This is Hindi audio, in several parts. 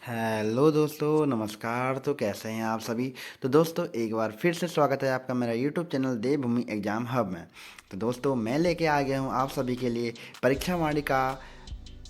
हेलो दोस्तों, नमस्कार। तो कैसे हैं आप सभी। तो दोस्तों, एक बार फिर से स्वागत है आपका मेरा यूट्यूब चैनल देवभूमि एग्ज़ाम हब में। तो दोस्तों, मैं लेके आ गया हूँ आप सभी के लिए परीक्षा वाणी का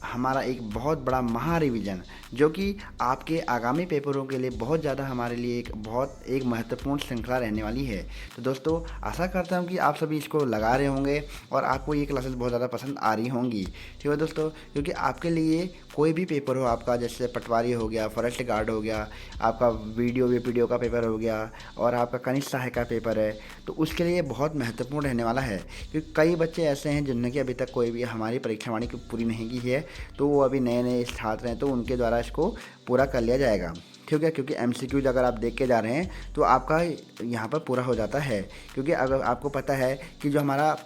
हमारा एक बहुत बड़ा महा रिवीजन, जो कि आपके आगामी पेपरों के लिए बहुत ज़्यादा हमारे लिए एक महत्वपूर्ण श्रृंखला रहने वाली है। तो दोस्तों, आशा करता हूँ कि आप सभी इसको लगा रहे होंगे और आपको ये क्लासेस बहुत ज़्यादा पसंद आ रही होंगी। ठीक है दोस्तों, क्योंकि आपके लिए कोई भी पेपर हो आपका, जैसे पटवारी हो गया, फॉरेस्ट गार्ड हो गया, आपका वीडियो का पेपर हो गया और आपका कनिष्ठ सहायक का पेपर है, तो उसके लिए बहुत महत्वपूर्ण रहने वाला है। क्योंकि कई बच्चे ऐसे हैं जिनने कि अभी तक कोई भी हमारी परीक्षा वाणी की पूरी नहीं की है, तो वो अभी नए नए छात्र हैं, तो उनके द्वारा इसको पूरा कर लिया जाएगा। ठीक है, क्योंकि एमसीक्यूज अगर आप देख के जा रहे हैं तो आपका यहाँ पर पूरा हो जाता है। क्योंकि अगर आपको पता है कि जो हमारा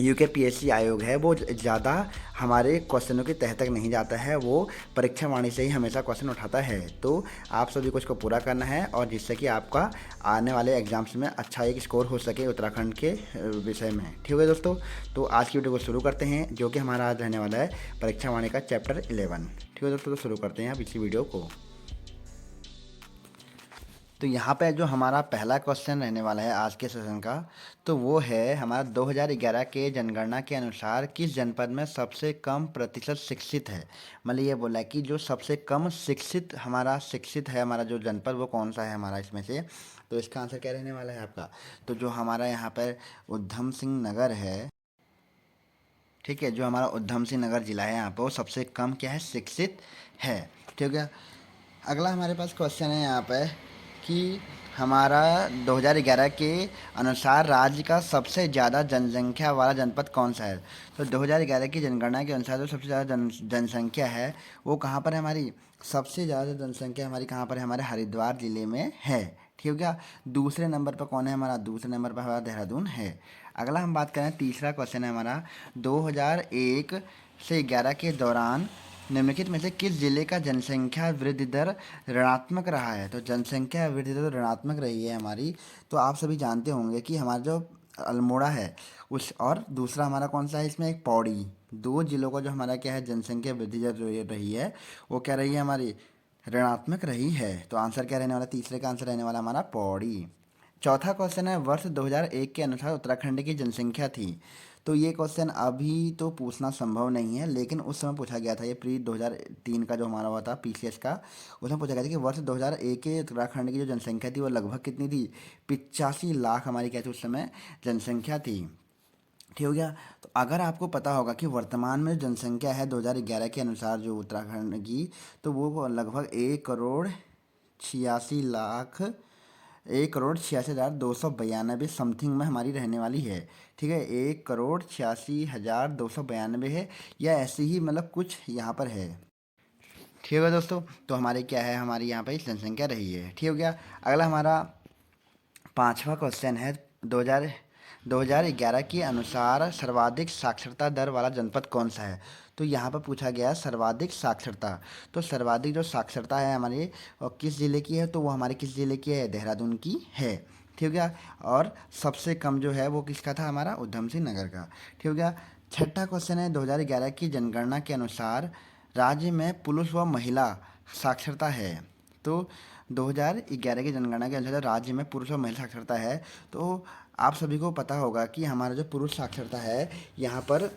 यूकेपीएससी आयोग है वो ज़्यादा हमारे क्वेश्चनों के तह तक नहीं जाता है, वो परीक्षा वाणी से ही हमेशा क्वेश्चन उठाता है। तो आप सभी को इसको पूरा करना है और जिससे कि आपका आने वाले एग्जाम्स में अच्छा एक स्कोर हो सके उत्तराखंड के विषय में। ठीक है दोस्तों, तो आज की वीडियो को शुरू करते हैं, जो कि हमारा आज रहने वाला है परीक्षा वाणी का चैप्टर 11। ठीक है दोस्तों, तो शुरू करते हैं आप इसी वीडियो को। तो यहाँ पे जो हमारा पहला क्वेश्चन रहने वाला है आज के सेशन का, तो वो है हमारा 2011 के जनगणना के अनुसार किस जनपद में सबसे कम प्रतिशत शिक्षित है। मतलब ये बोला है कि जो सबसे कम शिक्षित है हमारा जो जनपद, वो कौन सा है हमारा इसमें से। तो इसका आंसर क्या रहने वाला है आपका। तो जो हमारा यहाँ पर उधम सिंह नगर है, ठीक है, जो हमारा उधम सिंह नगर जिला है यहाँ पर, वो सबसे कम क्या है, शिक्षित है। ठीक है। अगला हमारे पास क्वेश्चन है यहाँ पे कि हमारा 2011 के अनुसार राज्य का सबसे ज़्यादा जनसंख्या वाला जनपद कौन सा है। तो 2011 की जनगणना के अनुसार जो सबसे ज़्यादा जनसंख्या है वो कहाँ पर है हमारी। सबसे ज़्यादा जनसंख्या हमारी कहाँ पर है, हमारे हरिद्वार ज़िले में है। ठीक है क्या। दूसरे नंबर पर कौन है हमारा, दूसरे नंबर पर हमारा देहरादून है। अगला हम बात करें, तीसरा क्वेश्चन है हमारा 2001 से 11 के दौरान निम्नलिखित में से किस जिले का जनसंख्या वृद्धि दर ऋणात्मक रहा है। तो जनसंख्या वृद्धि दर ऋणात्मक रही है हमारी। तो आप सभी जानते होंगे कि हमारा जो अल्मोड़ा है उस, और दूसरा हमारा कौन सा है इसमें, एक पौड़ी, दो जिलों का जो हमारा क्या है जनसंख्या वृद्धि दर जो ये रही है वो क्या रही है हमारी, ऋणात्मक रही है। तो आंसर क्या रहने वाला, तीसरे का आंसर रहने वाला हमारा पौड़ी। चौथा क्वेश्चन है, वर्ष 2001 के अनुसार उत्तराखंड की जनसंख्या थी। तो ये क्वेश्चन अभी तो पूछना संभव नहीं है, लेकिन उस समय पूछा गया था, ये प्री 2003 का जो हमारा हुआ था पीसीएस का, उसमें पूछा गया था कि वर्ष 2001 के उत्तराखंड की जो जनसंख्या थी वो लगभग कितनी थी, 85 लाख हमारी क्या थी उस समय जनसंख्या थी। ठीक हो गया। तो अगर आपको पता होगा कि वर्तमान में जो जनसंख्या है 2011 के अनुसार जो उत्तराखंड की, तो वो लगभग 1 करोड़ 86 लाख, 1 करोड़ 86,292 समथिंग में हमारी रहने वाली है। ठीक है, 1 करोड़ 86,292 है, या ऐसे ही मतलब कुछ यहाँ पर है। ठीक है दोस्तों, तो हमारे क्या है, हमारी यहाँ पर जनसंख्या रही है। ठीक हो गया। अगला हमारा पांचवा क्वेश्चन है, 2011 के अनुसार सर्वाधिक साक्षरता दर वाला जनपद कौन सा है। तो यहाँ पर पूछा गया है सर्वाधिक साक्षरता। तो सर्वाधिक जो साक्षरता है हमारी और किस ज़िले की है, तो वो हमारे किस ज़िले की है, देहरादून की है। ठीक हो गया। और सबसे कम जो है वो किसका था, हमारा उधम सिंह नगर का। ठीक हो गया। छठा क्वेश्चन है, 2011 की जनगणना के अनुसार राज्य में पुरुष व महिला साक्षरता है। तो 2011 की जनगणना के अनुसार राज्य में पुरुष और महिला साक्षरता है। तो आप सभी को पता होगा कि हमारा जो पुरुष साक्षरता है यहाँ पर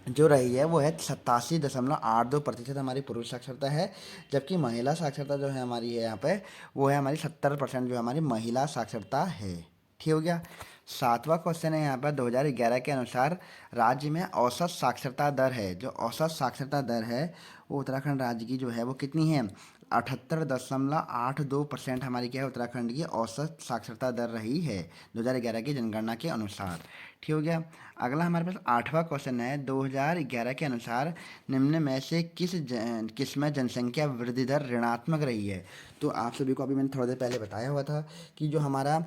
जो रही है वो है 87.82% हमारी पुरुष साक्षरता है। जबकि महिला साक्षरता जो है हमारी है यहाँ पे, वो है हमारी 70% जो हमारी महिला साक्षरता है। ठीक हो गया। सातवां क्वेश्चन है यहाँ पर, 2011 के अनुसार राज्य में औसत साक्षरता दर है। जो औसत साक्षरता दर है वो उत्तराखंड राज्य की जो है वो कितनी है, 78.82% हमारी क्या है, उत्तराखंड की औसत साक्षरता दर रही है 2011 की जनगणना के अनुसार। ठीक हो गया। अगला हमारे पास आठवां क्वेश्चन है, 2011 के अनुसार निम्न में से किस में जनसंख्या वृद्धि दर ऋणात्मक रही है। तो आप सभी को अभी मैंने थोड़ी देर पहले बताया हुआ था कि जो हमारा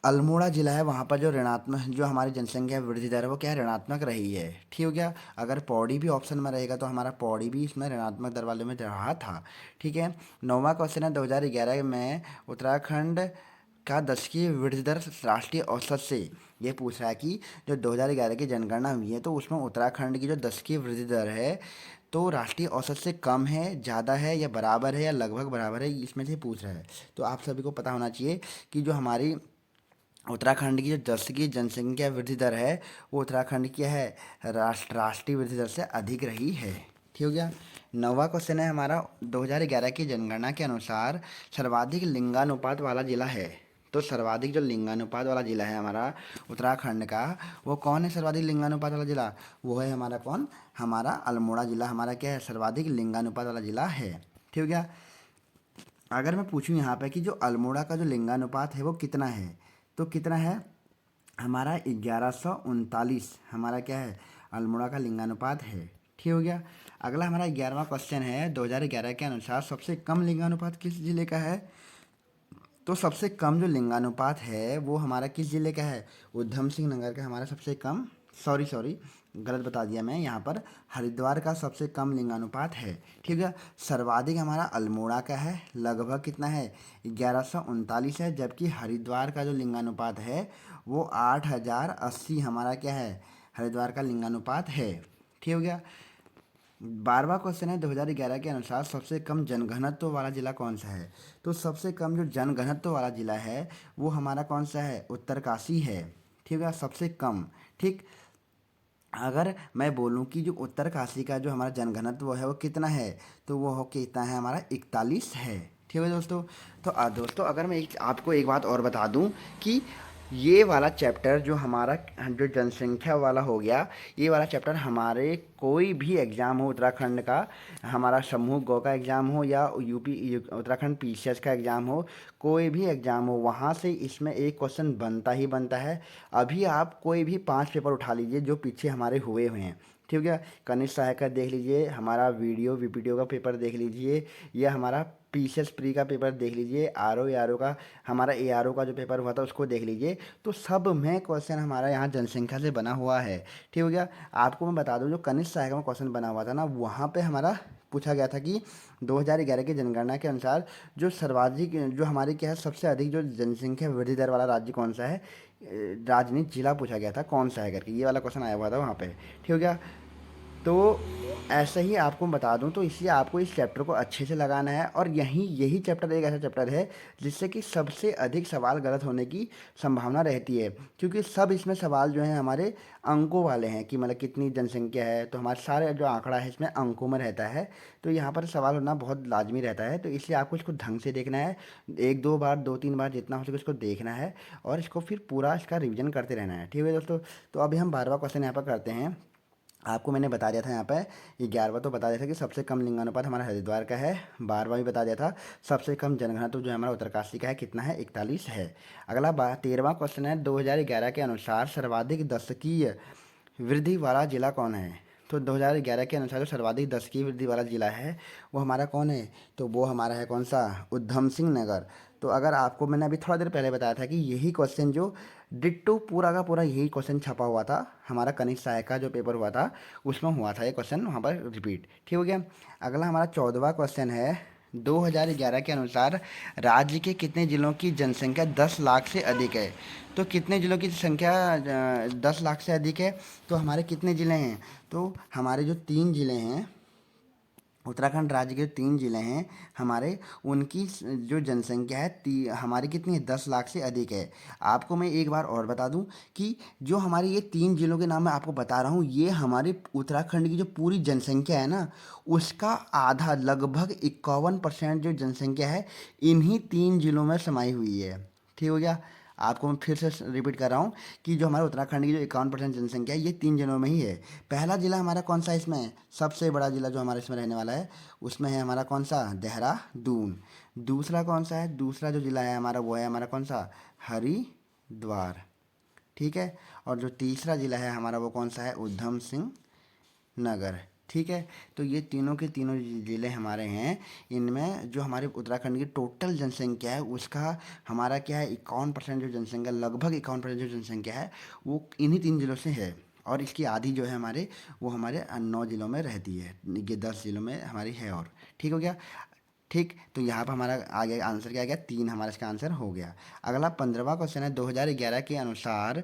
अल्मोड़ा जिला है वहाँ पर जो ऋणात्मक जो हमारी जनसंख्या वृद्धि दर है वो क्या है, ऋणात्मक रही है। ठीक हो गया। अगर पौड़ी भी ऑप्शन में रहेगा तो हमारा पौड़ी भी इसमें ऋणात्मक दर वाले में रहा था। ठीक है। नौवां क्वेश्चन है, 2011 में उत्तराखंड का दशकीय वृद्धि दर राष्ट्रीय औसत से, ये पूछ रहा है कि जो 2011 की जनगणना हुई है तो उसमें उत्तराखंड की जो दशकीय वृद्धि दर है तो राष्ट्रीय औसत से कम है, ज़्यादा है या बराबर है या लगभग बराबर है, इसमें से पूछ रहा है। तो आप सभी को पता होना चाहिए कि जो हमारी उत्तराखंड की जो 10 की जनसंख्या वृद्धि दर है वो उत्तराखंड की है राष्ट्रीय वृद्धि दर से अधिक रही है। ठीक हो गया। नौवां क्वेश्चन है हमारा, 2011 की जनगणना के अनुसार सर्वाधिक लिंगानुपात वाला जिला है। तो सर्वाधिक जो लिंगानुपात वाला जिला है हमारा उत्तराखंड का, वो कौन है सर्वाधिक लिंगानुपात वाला जिला? वो है हमारा कौन? हमारा अल्मोड़ा जिला हमारा क्या है, सर्वाधिक लिंगानुपात वाला जिला है। ठीक हो गया। अगर मैं पूछूं यहाँ पे कि जो अल्मोड़ा का जो लिंगानुपात है वो कितना है, तो कितना है हमारा 1139 हमारा क्या है अल्मोड़ा का लिंगानुपात है। ठीक हो गया। अगला हमारा 11वां क्वेश्चन है, 2011 के अनुसार सबसे कम लिंगानुपात किस जिले का है? तो सबसे कम जो लिंगानुपात है वो हमारा किस जिले का है? उधम सिंह नगर का हमारा सबसे कम, सॉरी सॉरी गलत बता दिया मैं यहाँ पर, हरिद्वार का सबसे कम लिंगानुपात है। ठीक है। सर्वाधिक हमारा अल्मोड़ा का है, लगभग कितना है 1139 है, जबकि हरिद्वार का जो लिंगानुपात है वो 8080 हमारा क्या है हरिद्वार का लिंगानुपात है। ठीक हो गया। 12वां क्वेश्चन है, 2011 के अनुसार सबसे कम जनघनत्व वाला जिला कौन सा है? तो सबसे कम जो जनघनत्व वाला जिला है वो हमारा कौन सा है? उत्तरकाशी है। ठीक है, सबसे कम। ठीक। अगर मैं बोलूं कि जो उत्तरकाशी का जो हमारा जनघनत्व है वो कितना है, तो वो हो कितना है हमारा 41 है। ठीक है दोस्तों। तो दोस्तों अगर मैं आपको एक बात और बता दूं कि ये वाला चैप्टर जो हमारा जो जनसंख्या वाला हो गया, ये वाला चैप्टर हमारे कोई भी एग्ज़ाम हो उत्तराखंड का, हमारा समूह गौ का एग्ज़ाम हो या उत्तराखंड पीसीएस का एग्ज़ाम हो, कोई भी एग्ज़ाम हो, वहाँ से इसमें एक क्वेश्चन बनता ही बनता है। अभी आप कोई भी 5 पेपर उठा लीजिए जो पीछे हमारे हुए हैं। ठीक है। कनिष्ठ सहायक का देख लीजिए, हमारा वीडियो वीपीडीओ का पेपर देख लीजिए, या हमारा पीसीएस प्री का पेपर देख लीजिए, आरओ का हमारा एआरओ का जो पेपर हुआ था उसको देख लीजिए, तो सब में क्वेश्चन हमारा यहाँ जनसंख्या से बना हुआ है। ठीक हो गया। आपको मैं बता दूँ जो कनिष्ठ सहायक में क्वेश्चन बना हुआ था ना, वहाँ पे हमारा पूछा गया था कि 2011 की जनगणना के अनुसार जो सर्वाधिक जो हमारी क्या है सबसे अधिक जो जनसंख्या वृद्धि दर वाला राज्य कौन सा है, राजनीति जिला पूछा गया था कौन सा है करके, ये वाला क्वेश्चन आया हुआ था वहाँ पे। ठीक हो गया। तो ऐसे ही आपको बता दूं, तो इसलिए आपको इस चैप्टर को अच्छे से लगाना है, और यही चैप्टर एक ऐसा चैप्टर है जिससे कि सबसे अधिक सवाल गलत होने की संभावना रहती है, क्योंकि सब इसमें सवाल जो हैं हमारे अंकों वाले हैं कि मतलब कितनी जनसंख्या है, तो हमारे सारे जो आंकड़ा है इसमें अंकों में रहता है, तो यहाँ पर सवाल होना बहुत लाजमी रहता है। तो इसलिए आपको इसको ढंग से देखना है, एक दो बार दो तीन बार जितना हो सके इसको देखना है, और इसको फिर पूरा इसका रिविजन करते रहना है। ठीक है दोस्तों। तो अभी हम 12वां क्वेश्चन यहाँ पर करते हैं। आपको मैंने बता दिया था यहाँ पे, 11वां तो बता दिया था कि सबसे कम लिंगानुपात हमारा हरिद्वार का है, 12वां भी बता दिया था सबसे कम जनघनत्व जो हमारा उत्तरकाशी का है कितना है 41 है। अगला 13वां क्वेश्चन है, 2011 के अनुसार सर्वाधिक दशकीय वृद्धि वाला जिला कौन है? तो 2011 के अनुसार जो सर्वाधिक दशकीय वृद्धि वाला जिला है वो हमारा कौन है? तो वो हमारा है कौन सा? उधम सिंह नगर। तो अगर आपको मैंने अभी थोड़ा देर पहले बताया था कि यही क्वेश्चन जो डिट्टो पूरा का पूरा यही क्वेश्चन छपा हुआ था हमारा कनिष्ठ सहायक का जो पेपर हुआ था उसमें हुआ था ये क्वेश्चन वहाँ पर रिपीट। ठीक हो गया। अगला हमारा 14वां क्वेश्चन है, 2011 के अनुसार राज्य के कितने जिलों की जनसंख्या 10 लाख से अधिक है? तो कितने जिलों की संख्या 10 लाख से अधिक है? तो हमारे कितने ज़िले हैं? तो हमारे जो 3 ज़िले हैं उत्तराखंड राज्य के 3 ज़िले हैं हमारे, उनकी जो जनसंख्या है हमारी कितनी है 10 लाख से अधिक है। आपको मैं एक बार और बता दूं कि जो हमारे ये 3 ज़िलों के नाम मैं आपको बता रहा हूँ, ये हमारे उत्तराखंड की जो पूरी जनसंख्या है ना, उसका आधा लगभग 51% जो जनसंख्या है इन्हीं 3 ज़िलों में समाई हुई है। ठीक हो गया। आपको मैं फिर से रिपीट कर रहा हूँ कि जो हमारे उत्तराखंड की जो 51% जनसंख्या है ये 3 जिलों में ही है। पहला जिला हमारा कौन सा है इसमें? सबसे बड़ा जिला जो हमारे इसमें रहने वाला है उसमें है हमारा कौन सा? देहरादून। दूसरा कौन सा है? दूसरा जो जिला है हमारा वो है हमारा कौन सा? हरिद्वार। ठीक है। और जो तीसरा जिला है हमारा वो कौन सा है? उधम सिंह नगर। ठीक है। तो ये तीनों के तीनों ज़िले हमारे हैं, इनमें जो हमारे उत्तराखंड की टोटल जनसंख्या है उसका हमारा क्या है 51% जो जनसंख्या, लगभग 51% जो जनसंख्या है वो इन्हीं 3 ज़िलों से है, और इसकी आधी जो है हमारे वो हमारे 9 ज़िलों में रहती है, ये 10 ज़िलों में हमारी है। और ठीक हो गया। ठीक। तो यहाँ पर हमारा आगे आंसर क्या आ गया? 3 हमारा इसका आंसर हो गया। अगला 15वां क्वेश्चन है, 2011 के अनुसार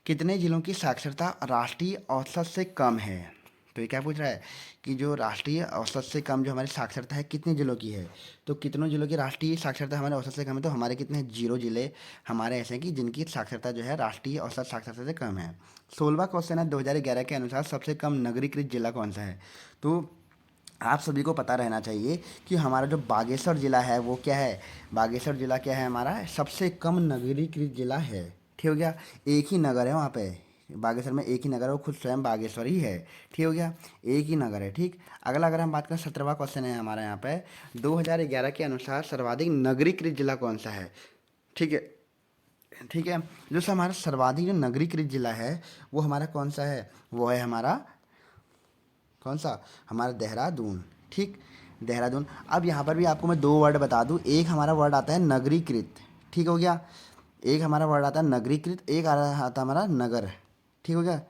कितने जिलों की साक्षरता राष्ट्रीय औसत से कम है? तो ये क्या पूछ रहा है कि जो राष्ट्रीय औसत से कम जो हमारी साक्षरता है कितने जिलों की है। तो कितनों जिलों की राष्ट्रीय साक्षरता हमारे औसत से कम है, तो हमारे कितने 0 जिले हमारे ऐसे हैं कि जिनकी साक्षरता जो है राष्ट्रीय औसत साक्षरता से कम है। 16वां क्वेश्चन है, 2011 के अनुसार सबसे कम नगरीकृत जिला कौन सा है। तो आप सभी को पता रहना चाहिए कि हमारा जो बागेश्वर ज़िला है वो क्या है। बागेश्वर ज़िला क्या है, हमारा सबसे कम नगरीकृत ज़िला है। ठीक हो गया। एक ही नगर है वहाँ पे, बागेश्वर में एक ही नगर है, वो खुद स्वयं बागेश्वर ही है। ठीक हो गया, एक ही नगर है। ठीक। अगला अगर हम बात करें, 17वां क्वेश्चन है हमारा यहाँ पे, 2011 के अनुसार सर्वाधिक नगरीकृत जिला कौन सा है। ठीक है। ठीक है। जो हमारा सर्वाधिक जो नगरीकृत जिला है वो हमारा कौन सा है, वो है हमारा कौन सा, हमारा देहरादून। ठीक। देहरादून। अब यहाँ पर भी आपको मैं दो वर्ड बता दूँ, एक हमारा वर्ड आता है नगरीकृत। ठीक हो गया। एक हमारा वर्ड आता है नगरीकृत, एक आता है हमारा नगर। ठीक हो गया।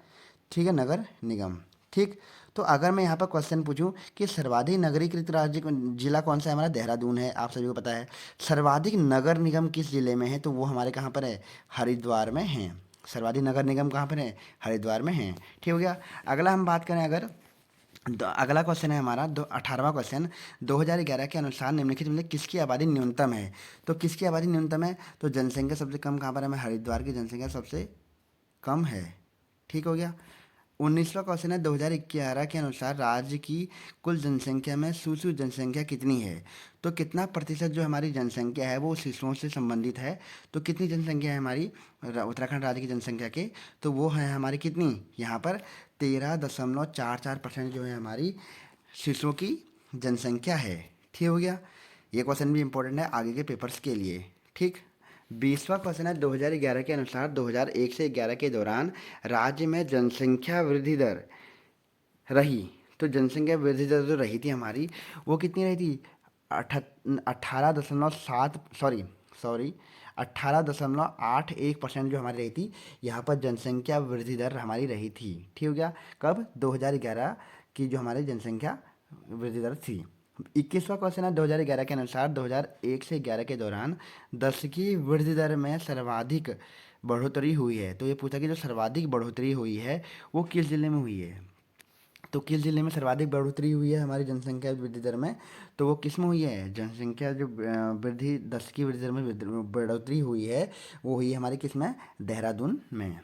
ठीक है, नगर निगम। ठीक। तो अगर मैं यहाँ पर क्वेश्चन पूछूं कि सर्वाधिक नगरीकृत राज्य जिला कौन सा है, हमारा देहरादून है, आप सभी को पता है। सर्वाधिक नगर निगम किस जिले में है, तो वो हमारे कहाँ पर है, हरिद्वार में है। सर्वाधिक नगर निगम कहाँ पर है, हरिद्वार में है। ठीक हो गया। अगला हम बात करें, अगर अगला क्वेश्चन है हमारा 18वां क्वेश्चन, 2011 के अनुसार निम्नलिखित में से किसकी आबादी न्यूनतम है। तो किसकी आबादी न्यूनतम है, तो जनसंख्या सबसे कम कहाँ पर है, हमें हरिद्वार की जनसंख्या सबसे कम है। ठीक हो गया। 19वां क्वेश्चन है, 2011 के अनुसार राज्य की कुल जनसंख्या में शिशु जनसंख्या कितनी है। तो कितना प्रतिशत जो हमारी जनसंख्या है वो शिशुओं से संबंधित है। तो कितनी जनसंख्या है हमारी उत्तराखंड राज्य की जनसंख्या के, तो वो है हमारी कितनी, यहाँ पर 13.44% जो है हमारी शिशुओं की जनसंख्या है। ठीक हो गया। ये क्वेश्चन भी इंपॉर्टेंट है आगे के पेपर्स के लिए। ठीक। 20वां क्वेश्चन है, 2011 के अनुसार 2001 से 11 के दौरान राज्य में जनसंख्या वृद्धि दर रही। तो जनसंख्या वृद्धि दर जो रही थी हमारी, वो कितनी रही थी, 18.7 सॉरी सॉरी 18.81% जो हमारी रही थी, यहाँ पर जनसंख्या वृद्धि दर हमारी रही थी। ठीक हो गया। कब, 2011 की जो हमारी जनसंख्या वृद्धि दर थी। 21वां क्वेश्चन है, 2011 के अनुसार 2001 से 11 के दौरान 10 की वृद्धि दर में सर्वाधिक बढ़ोतरी हुई है। तो ये पूछा कि जो सर्वाधिक बढ़ोतरी हुई है वो किस जिले में हुई है। तो किस जिले में सर्वाधिक बढ़ोतरी हुई है हमारी जनसंख्या वृद्धि दर में, तो वो किस में हुई है, जनसंख्या जो वृद्धि 10 की वृद्धि दर में बढ़ोतरी हुई है वो हुई है हमारी किस में, देहरादून में।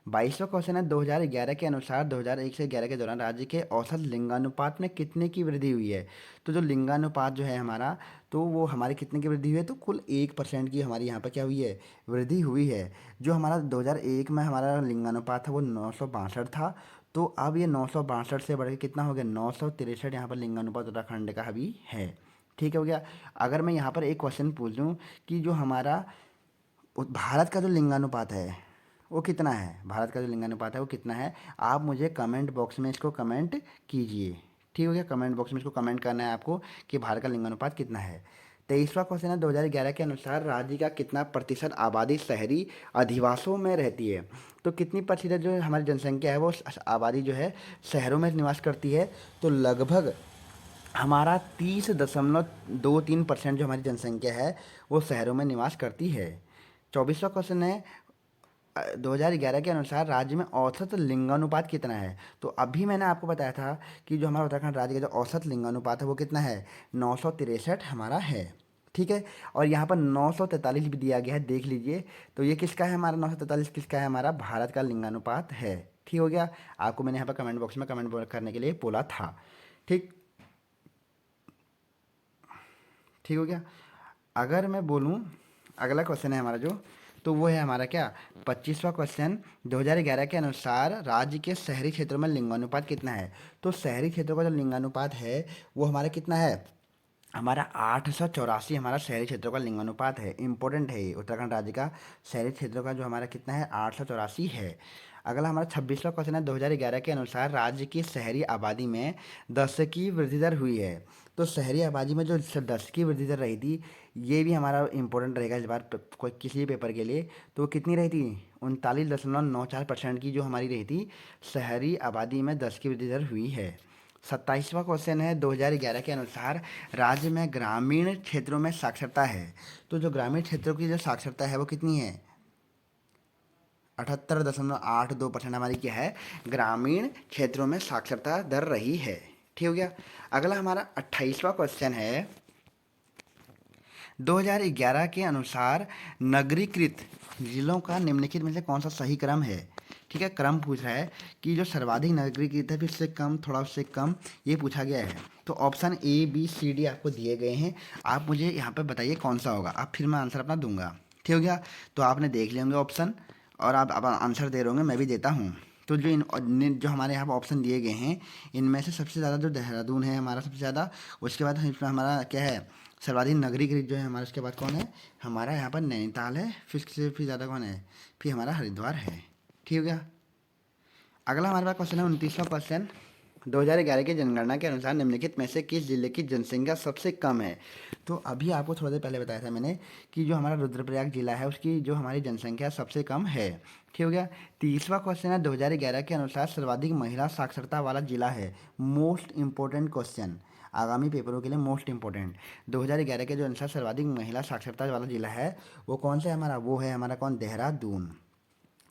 22वां क्वेश्चन है, 2011 के अनुसार 2001 से 11 के दौरान राज्य के औसत लिंगानुपात में कितने की वृद्धि हुई है। तो जो लिंगानुपात जो है हमारा, तो वो हमारे कितने की वृद्धि हुई है, तो कुल 1% की हमारी यहाँ पर क्या हुई है, वृद्धि हुई है। जो हमारा 2001 में हमारा लिंगानुपात था वो 962 था। तो अब ये 962 से बढ़ के कितना हो गया, 963 यहाँ पर लिंगानुपात उत्तराखंड का भी है। ठीक हो गया। अगर मैं यहाँ पर एक क्वेश्चन पूछ लूँ कि जो हमारा भारत का जो लिंगानुपात है वो कितना है, भारत का जो लिंगानुपात है वो कितना है, आप मुझे कमेंट बॉक्स में इसको कमेंट कीजिए। ठीक हो गया। कमेंट बॉक्स में इसको कमेंट करना है आपको कि भारत का लिंगानुपात कितना है। 23वां क्वेश्चन है, 2011 के अनुसार राज्य का कितना प्रतिशत आबादी शहरी अधिवासों में रहती है। तो कितनी प्रतिशत जो हमारी जनसंख्या है वो आबादी जो है शहरों में निवास करती है। तो लगभग हमारा 30.23% जो हमारी जनसंख्या है वो शहरों में निवास करती है। 24वां क्वेश्चन है, 2011 के अनुसार राज्य में औसत लिंगानुपात कितना है। तो अभी मैंने आपको बताया था कि जो हमारा उत्तराखंड राज्य का जो औसत लिंगानुपात है वो कितना है, 963 हमारा है। ठीक है। और यहाँ पर 943 भी दिया गया है, देख लीजिए। तो ये किसका है, हमारा 943 किसका है, हमारा भारत का लिंगानुपात है। ठीक हो गया। आपको मैंने यहाँ पर कमेंट बॉक्स में कमेंट करने के लिए बोला था। ठीक। ठीक हो गया। अगर मैं बोलूँ, अगला क्वेश्चन है हमारा जो, तो वो है हमारा क्या, 25वां क्वेश्चन, 2011 के अनुसार राज्य के शहरी क्षेत्रों में लिंगानुपात कितना है। तो शहरी क्षेत्रों का जो लिंगानुपात है वो हमारा कितना है, हमारा 884 हमारा शहरी क्षेत्रों का लिंगानुपात है। इंपॉर्टेंट है ये, उत्तराखंड राज्य का शहरी क्षेत्रों का जो हमारा कितना है, 884 है। अगला हमारा 26वां क्वेश्चन है, 2011 के अनुसार राज्य की शहरी आबादी में 10 की वृद्धि दर हुई है। तो शहरी आबादी में जो 10 की वृद्धि दर रही थी, ये भी हमारा इंपॉर्टेंट रहेगा इस बार कोई किसी भी पेपर के लिए। तो वो कितनी रही थी, 39.94% की जो हमारी रही थी शहरी आबादी में 10 की वृद्धि दर हुई है। 27वां क्वेश्चन है, 2011 के अनुसार राज्य में ग्रामीण क्षेत्रों में साक्षरता है। तो जो ग्रामीण क्षेत्रों की जो साक्षरता है वो कितनी है, 78.82% हमारी क्या है, ग्रामीण क्षेत्रों में साक्षरता दर रही है। ठीक हो गया। अगला हमारा 28वां क्वेश्चन है, 2011 के अनुसार नगरीकृत जिलों का निम्नलिखित में से कौन सा सही क्रम है। ठीक है, क्रम पूछ रहा है कि जो सर्वाधिक नगरीकृत है, फिर उससे कम, थोड़ा उससे कम, ये पूछा गया है। तो option A B C D आपको दिए गए हैं, आप मुझे यहाँ पे बताइए कौन सा होगा, आप फिर मैं आंसर अपना दूंगा। ठीक हो गया। तो आपने देख लिए होंगे ऑप्शन, और आप आंसर दे रहे होंगे, मैं भी देता हूँ। तो जो हमारे यहाँ पर ऑप्शन दिए गए हैं, इनमें से सबसे ज़्यादा जो देहरादून है हमारा सबसे ज़्यादा, उसके बाद इसमें हमारा क्या है, सर्वाधिक नगरीकृत जो है हमारा, उसके बाद कौन है, हमारा यहाँ पर नैनीताल है, फिर ज़्यादा कौन है, फिर हमारा हरिद्वार है। ठीक हो गया। अगला हमारे पास क्वेश्चन है 29वां क्वेश्चन, 2011 की जनगणना के अनुसार निम्नलिखित में से किस जिले की जनसंख्या सबसे कम है। तो अभी आपको थोड़ा देर पहले बताया था मैंने कि जो हमारा रुद्रप्रयाग जिला है, उसकी जो हमारी जनसंख्या सबसे कम है। ठीक हो गया। 30वां क्वेश्चन है, 2011 के अनुसार सर्वाधिक महिला साक्षरता वाला जिला है। मोस्ट इंपॉर्टेंट क्वेश्चन, आगामी पेपरों के लिए मोस्ट इंपॉर्टेंट। 2011 के जो अनुसार सर्वाधिक महिला साक्षरता वाला जिला है, वो कौन सा है हमारा, वो है हमारा कौन, देहरादून।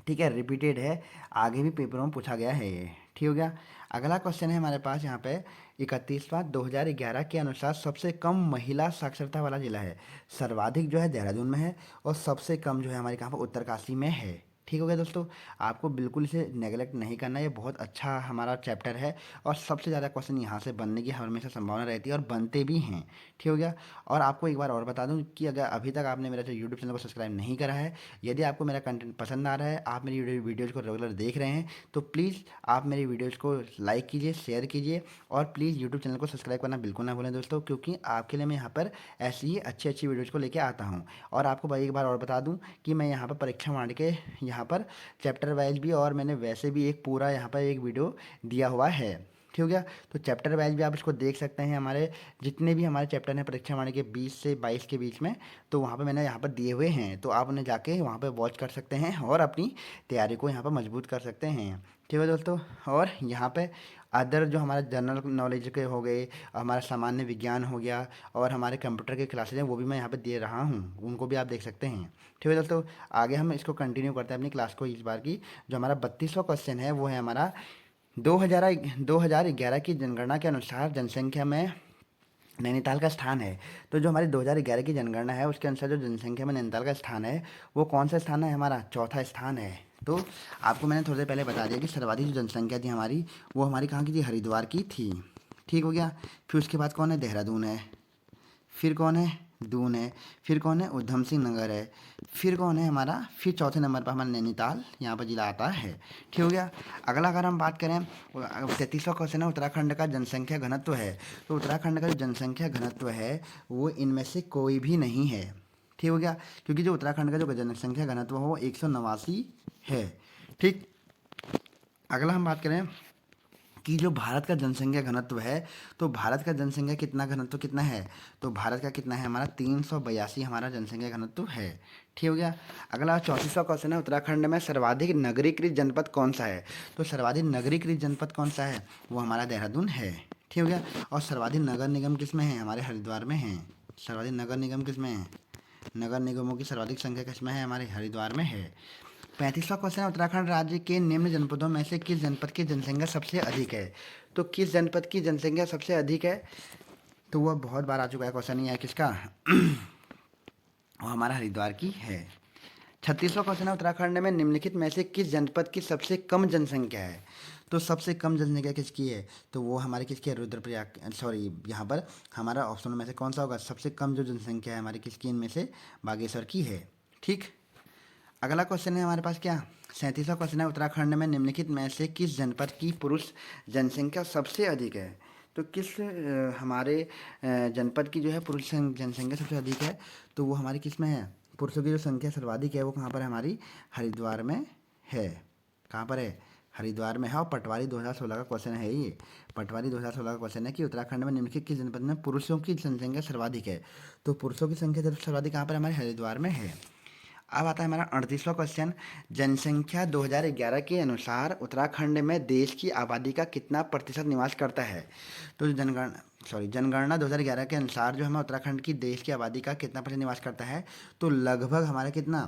ठीक है, रिपीटेड है, आगे भी पेपरों में पूछा गया है ये। ठीक हो गया। अगला क्वेश्चन है हमारे पास यहाँ पे 31वां, 2011 के अनुसार सबसे कम महिला साक्षरता वाला जिला है। सर्वाधिक जो है देहरादून में है, और सबसे कम जो है हमारे कहाँ पर, उत्तरकाशी में है। ठीक हो गया दोस्तों, आपको बिल्कुल इसे नेगलेक्ट नहीं करना, ये बहुत अच्छा हमारा चैप्टर है, और सबसे ज़्यादा क्वेश्चन यहाँ से बनने की हमेशा संभावना रहती है, और बनते भी हैं। ठीक हो गया। और आपको एक बार और बता दूं कि अगर अभी तक आपने मेरा जो यूट्यूब चैनल को सब्सक्राइब नहीं करा है, यदि आपको मेरा कंटेंट पसंद आ रहा है, आप मेरी वीडियोज़ को रेगुलर देख रहे हैं, तो प्लीज़ आप मेरी वीडियोज़ को लाइक कीजिए, शेयर कीजिए, और प्लीज़ यूट्यूब चैनल को सब्सक्राइब करना बिल्कुल ना भूलें दोस्तों, क्योंकि आपके लिए मैं यहाँ पर ऐसी ही अच्छी अच्छी वीडियोज़ को लेकर आता हूँ। और आपको भाई एक बार और बता दूँ कि मैं यहाँ पर परीक्षा मान के यहाँ पर चैप्टर वाइज भी, और मैंने वैसे भी एक पूरा यहाँ पर एक वीडियो दिया हुआ है। ठीक हो गया। तो चैप्टर वाइज भी आप इसको देख सकते हैं, हमारे जितने भी हमारे चैप्टर हैं परीक्षा वाणी के 20 से 22 के बीच में, तो वहाँ पे मैंने यहाँ पर दिए हुए हैं, तो आप उन्हें जाके वहाँ पे वॉच कर सकते हैं, और अपनी तैयारी को यहाँ पर मजबूत कर सकते हैं। ठीक है दोस्तों। और यहाँ पे अदर जो हमारा जनरल नॉलेज के हो गए, हमारा सामान्य विज्ञान हो गया, और हमारे कंप्यूटर के क्लासेज हैं, वो भी मैं यहाँ पे दे रहा हूँ, उनको भी आप देख सकते हैं। ठीक है दोस्तों, आगे हम इसको कंटिन्यू करते हैं अपनी क्लास को इस बार की। जो हमारा 32वां क्वेश्चन है, वो है हमारा 2011 की जनगणना के अनुसार जनसंख्या में नैनीताल का स्थान है। तो जो हमारी 2011 की जनगणना है, उसके अनुसार जो जनसंख्या में नैनीताल का स्थान है, वो कौन सा स्थान है, हमारा चौथा स्थान है। तो आपको मैंने थोड़ी देर पहले बता दिया कि सर्वाधिक जो जनसंख्या थी हमारी, वो हमारी कहाँ की थी, हरिद्वार की थी। ठीक हो गया। फिर उसके बाद कौन है, देहरादून है। फिर कौन है, दून है। फिर कौन है, उधम सिंह नगर है। फिर कौन है हमारा, फिर चौथे नंबर पर हमारा नैनीताल यहाँ पर जिला आता है। ठीक हो गया। अगला अगर हम बात करें, 33वां क्वेश्चन है, उत्तराखंड का जनसंख्या घनत्व है। तो उत्तराखंड का जो जनसंख्या घनत्व है, वो इनमें से कोई भी नहीं है। ठीक हो गया। क्योंकि जो उत्तराखंड का जो जनसंख्या घनत्व हो, वो 189 है। ठीक। अगला हम बात करें कि जो भारत का जनसंख्या घनत्व है, तो भारत का जनसंख्या कितना घनत्व कितना है, तो भारत का कितना है, हमारा 382 हमारा जनसंख्या घनत्व है। ठीक हो गया। अगला 34वां क्वेश्चन है, उत्तराखंड में सर्वाधिक नगरीकृत जनपद कौन सा है। तो सर्वाधिक नगरीकृत जनपद कौन सा है, वो हमारा देहरादून है। ठीक हो गया। और सर्वाधिक नगर निगम किस में है, हमारे हरिद्वार में है। सर्वाधिक नगर निगम किस में है, नगर निगमों की सर्वाधिक संख्या किस में है, हमारे हरिद्वार में है। 35वां क्वेश्चन है, उत्तराखंड राज्य के निम्न जनपदों में से किस जनपद की जनसंख्या सबसे अधिक है। तो किस जनपद की जनसंख्या सबसे अधिक है, तो वह बहुत बार आ चुका है क्वेश्चन, ये है किसका वो हमारा हरिद्वार की है। 36वां क्वेश्चन है, उत्तराखंड में निम्नलिखित में से किस जनपद की सबसे कम जनसंख्या है। तो सबसे कम जनसंख्या किसकी है, तो वो हमारे किसकी है, रुद्रप्रयाग, सॉरी यहाँ पर हमारा ऑप्शन में से कौन सा होगा, सबसे कम जो जनसंख्या है हमारी किसकी, इनमें से बागेश्वर की है। ठीक। अगला क्वेश्चन है हमारे पास क्या, 37वां क्वेश्चन है, उत्तराखंड में निम्नलिखित में से किस जनपद की पुरुष जनसंख्या सबसे अधिक है। तो किस हमारे जनपद की जो है पुरुष जनसंख्या सबसे अधिक है, तो वो हमारी किस में है, पुरुषों की जो संख्या सर्वाधिक है, वो कहाँ पर है, हमारी हरिद्वार में है। कहाँ पर है, हरिद्वार में है। और पटवारी 2016 का क्वेश्चन है ये, पटवारी 2016 का क्वेश्चन है कि उत्तराखंड में निम्नलिखित किस जनपद में पुरुषों की जनसंख्या सर्वाधिक है। तो पुरुषों की संख्या सर्वाधिक कहाँ पर, हमारे हरिद्वार में है। अब आता है हमारा 38वां क्वेश्चन, जनसंख्या 2011 के अनुसार उत्तराखंड में देश की आबादी का कितना प्रतिशत निवास करता है। तो जनगणना 2011 के अनुसार जो हमें उत्तराखंड की देश की आबादी का कितना प्रतिशत निवास करता है, तो लगभग हमारा कितना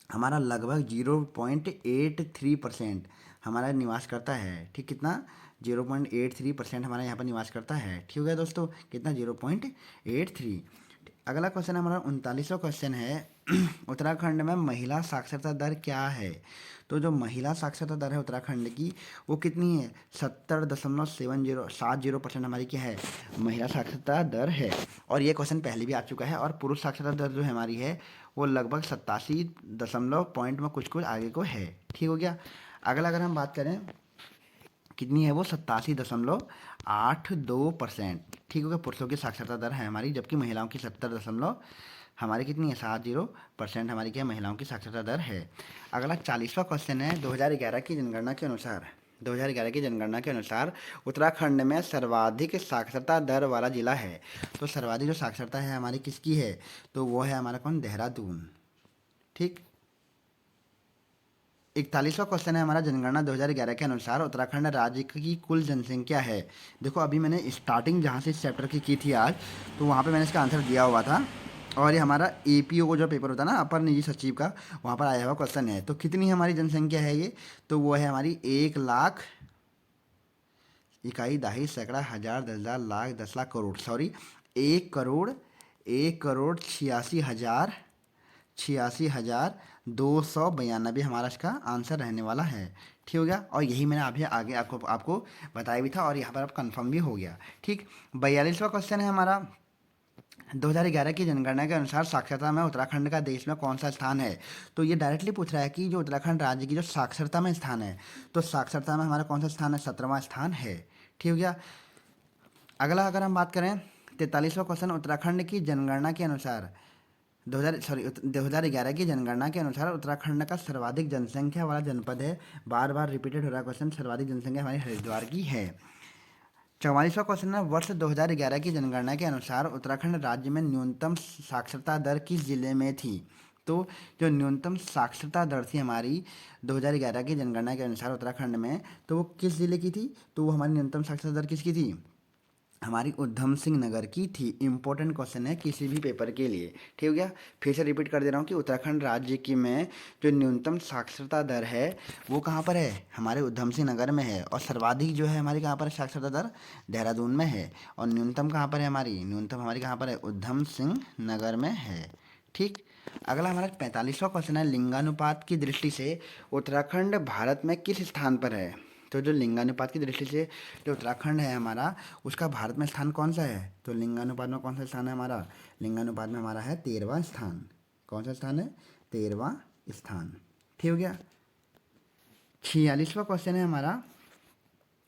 हमारा लगभग 0.83% हमारा निवास करता है। ठीक, कितना? 0.83% हमारा यहाँ पर निवास करता है। ठीक हो गया दोस्तों, कितना? 0.83। अगला क्वेश्चन हमारा 39वां क्वेश्चन है उत्तराखंड में महिला साक्षरता दर क्या है? तो जो महिला साक्षरता दर है उत्तराखंड की, वो कितनी है? 70.70% हमारी क्या है? महिला साक्षरता दर है। और ये क्वेश्चन पहले भी आ चुका है। और पुरुष साक्षरता दर जो है हमारी है, वो लगभग 87 दशमलव पॉइंट में कुछ कुछ आगे को है। ठीक हो गया। अगला अगर हम बात करें, कितनी है वो? 87.82%। ठीक हो गया। पुरुषों की साक्षरता दर है हमारी, जबकि महिलाओं की 70 दशमलव हमारी कितनी है? 70% हमारी क्या है? महिलाओं की साक्षरता दर है। अगला 40वां क्वेश्चन है 2011 की जनगणना के अनुसार। 2011 की जनगणना के अनुसार उत्तराखंड में सर्वाधिक साक्षरता दर वाला जिला है। तो सर्वाधिक जो साक्षरता है हमारी किसकी है? तो वो है हमारा कौन? देहरादून। ठीक। 41वां क्वेश्चन है हमारा जनगणना 2011 के अनुसार उत्तराखंड राज्य की कुल जनसंख्या है। देखो, अभी मैंने स्टार्टिंग जहाँ से इस चैप्टर की थी आज, तो वहाँ पे मैंने इसका आंसर दिया हुआ था। और ये हमारा एपीओ को जो पेपर होता है ना, अपर निजी सचिव का, वहाँ पर आया हुआ क्वेश्चन है। तो कितनी हमारी जनसंख्या है ये? तो वो है हमारी 1 लाख, इकाई, दहाई, सैकड़ा, हजार, 10,000, लाख, 10 लाख, करोड़, सॉरी, 1 करोड़, 1 करोड़ 86,000 हमारा इसका आंसर रहने वाला है। ठीक हो गया। और यही मैंने अभी आगे आपको आपको बताया भी था, और यहाँ पर अब कंफर्म भी हो गया। ठीक। 42वां क्वेश्चन है हमारा 2011 की जनगणना के अनुसार साक्षरता में उत्तराखंड का देश में कौन सा स्थान है? तो ये डायरेक्टली पूछ रहा है कि जो उत्तराखंड राज्य की जो साक्षरता में स्थान है, तो साक्षरता में हमारा कौन सा स्थान है? 17वां स्थान है। ठीक हो गया। अगला अगर हम बात करें, 43वां क्वेश्चन, उत्तराखंड की जनगणना के अनुसार 2011 की जनगणना के अनुसार उत्तराखंड का सर्वाधिक जनसंख्या वाला जनपद है। बार बार रिपीटेड हो रहा है क्वेश्चन। सर्वाधिक जनसंख्या हमारी हरिद्वार की है। 44वां क्वेश्चन है, वर्ष 2011 की जनगणना के अनुसार उत्तराखंड राज्य में न्यूनतम साक्षरता दर किस जिले में थी? तो जो न्यूनतम साक्षरता दर थी हमारी 2011 की जनगणना के अनुसार उत्तराखंड में, तो वो किस जिले की थी? तो वो हमारी न्यूनतम साक्षरता दर किसकी थी? हमारी उधम सिंह नगर की थी। इंपॉर्टेंट क्वेश्चन है किसी भी पेपर के लिए। ठीक हो गया। फिर से रिपीट कर दे रहा हूँ कि उत्तराखंड राज्य की में जो न्यूनतम साक्षरता दर है वो कहाँ पर है? हमारे उधम सिंह नगर में है। और सर्वाधिक जो है हमारी कहाँ पर है साक्षरता दर? देहरादून में है। और न्यूनतम कहाँ पर है हमारी? न्यूनतम हमारी कहाँ पर है? उधम सिंह नगर में है। ठीक। अगला हमारा 45वां क्वेश्चन है, लिंगानुपात की दृष्टि से उत्तराखंड भारत में किस स्थान पर है? तो जो लिंगानुपात की दृष्टि से जो उत्तराखंड है हमारा, उसका भारत में स्थान कौन सा है? तो लिंगानुपात में कौन सा स्थान है हमारा? लिंगानुपात में हमारा है 13वां स्थान। कौन सा स्थान है? 13वां स्थान। ठीक हो गया। 46वां क्वेश्चन है हमारा,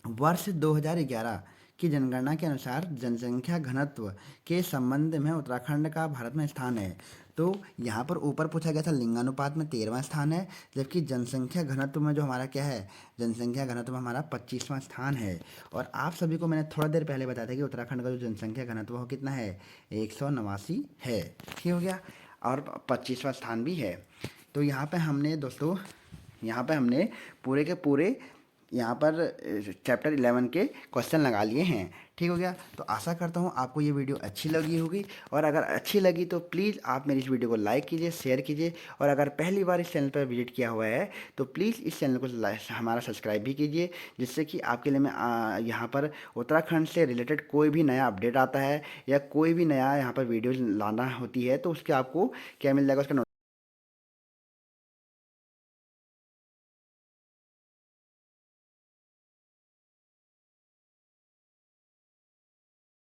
वर्ष 2011 की जनगणना के अनुसार जनसंख्या घनत्व के संबंध में उत्तराखंड का भारत में स्थान है। तो यहाँ पर ऊपर पूछा गया था लिंगानुपात में 13वां स्थान है, जबकि जनसंख्या घनत्व में जो हमारा क्या है? जनसंख्या घनत्व में हमारा 25वां स्थान है। और आप सभी को मैंने थोड़ा देर पहले बताया था कि उत्तराखंड का जो जनसंख्या घनत्व हो कितना है? 189 है। ठीक हो गया। और 25वां स्थान भी है। तो यहाँ पे हमने दोस्तों, यहाँ पे हमने पूरे के पूरे यहाँ पर चैप्टर 11 के क्वेश्चन लगा लिए हैं। ठीक हो गया। तो आशा करता हूँ आपको ये वीडियो अच्छी लगी होगी। और अगर अच्छी लगी तो प्लीज़ आप मेरी इस वीडियो को लाइक कीजिए, शेयर कीजिए। और अगर पहली बार इस चैनल पर विजिट किया हुआ है तो प्लीज़ इस चैनल को हमारा सब्सक्राइब भी कीजिए, जिससे कि आपके लिए मैं यहाँ पर उत्तराखंड से रिलेटेड कोई भी नया अपडेट आता है या कोई भी नया यहाँ पर वीडियो लाना होती है तो उसके आपको क्या मिल जाएगा? उसका